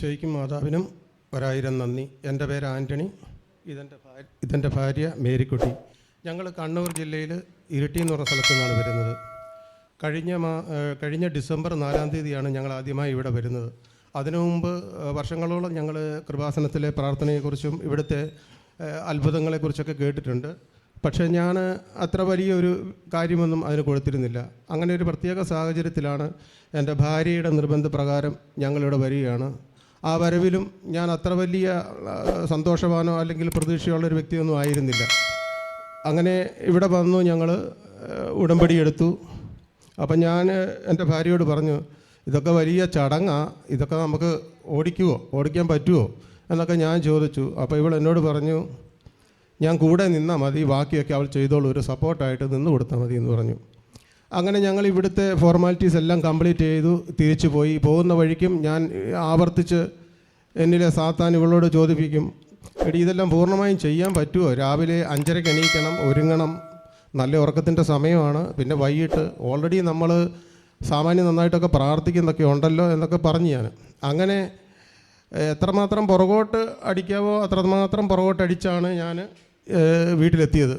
ഈശോയ്ക്കും മാതാവിനും 1000 നന്ദി. എൻ്റെ പേര് ആൻ്റണി, ഇതെൻ്റെ ഭാര്യ മേരിക്കുട്ടി. ഞങ്ങൾ കണ്ണൂർ ജില്ലയിൽ ഇരിട്ടി എന്ന് പറഞ്ഞ സ്ഥലത്തു നിന്നാണ് വരുന്നത്. കഴിഞ്ഞ ഡിസംബർ 4-ാം തീയതിയാണ് ഞങ്ങൾ ആദ്യമായി ഇവിടെ വരുന്നത്. അതിനു മുമ്പ് വർഷങ്ങളോളം ഞങ്ങൾ കൃപാസനത്തിലെ പ്രാർത്ഥനയെക്കുറിച്ചും ഇവിടുത്തെ അത്ഭുതങ്ങളെക്കുറിച്ചൊക്കെ കേട്ടിട്ടുണ്ട്. പക്ഷേ ഞാൻ അത്ര വലിയൊരു കാര്യമൊന്നും അതിന് കൊടുത്തിരുന്നില്ല. അങ്ങനെ ഒരു പ്രത്യേക സാഹചര്യത്തിലാണ് എൻ്റെ ഭാര്യയുടെ നിർബന്ധപ്രകാരം ഞങ്ങളിവിടെ വരികയാണ്. ആ വരവിലും ഞാൻ അത്ര വലിയ സന്തോഷവാനോ അല്ലെങ്കിൽ പ്രതീക്ഷയുള്ളൊരു വ്യക്തിയൊന്നും ആയിരുന്നില്ല. അങ്ങനെ ഇവിടെ വന്നു, ഞങ്ങൾ ഉടമ്പടി എടുത്തു. അപ്പം ഞാൻ എൻ്റെ ഭാര്യയോട് പറഞ്ഞു, ഇതൊക്കെ വലിയ ചടങ്ങാണ്, ഇതൊക്കെ നമുക്ക് ഓടിക്കാൻ പറ്റുമോ എന്നൊക്കെ ഞാൻ ചോദിച്ചു. അപ്പോൾ ഇവൾ എന്നോട് പറഞ്ഞു, ഞാൻ കൂടെ നിന്നാൽ മതി, ബാക്കിയൊക്കെ അവൾ ചെയ്തോളൂ, ഒരു സപ്പോർട്ടായിട്ട് നിന്ന് കൊടുത്താൽ മതി എന്ന് പറഞ്ഞു. അങ്ങനെ ഞങ്ങൾ ഇവിടുത്തെ ഫോർമാലിറ്റീസ് എല്ലാം കംപ്ലീറ്റ് ചെയ്തു തിരിച്ചു പോയി. പോകുന്ന വഴിക്കും ഞാൻ ആവർത്തിച്ച് എന്നിലെ സാത്താൻ ഇവളോട് ചോദിപ്പിക്കും, എടി ഇതെല്ലാം പൂർണ്ണമായും ചെയ്യാൻ പറ്റുമോ? രാവിലെ 5:30 എണീക്കണം, ഒരുങ്ങണം, നല്ല ഉറക്കത്തിൻ്റെ സമയമാണ്, പിന്നെ വൈകിട്ട് ഓൾറെഡി നമ്മൾ സാമാന്യം നന്നായിട്ടൊക്കെ പ്രാർത്ഥിക്കുന്നൊക്കെ ഉണ്ടല്ലോ എന്നൊക്കെ പറഞ്ഞു ഞാൻ. അങ്ങനെ എത്രമാത്രം പുറകോട്ട് അടിക്കാവോ അത്രമാത്രം പുറകോട്ട് അടിച്ചാണ് ഞാൻ വീട്ടിലെത്തിയത്.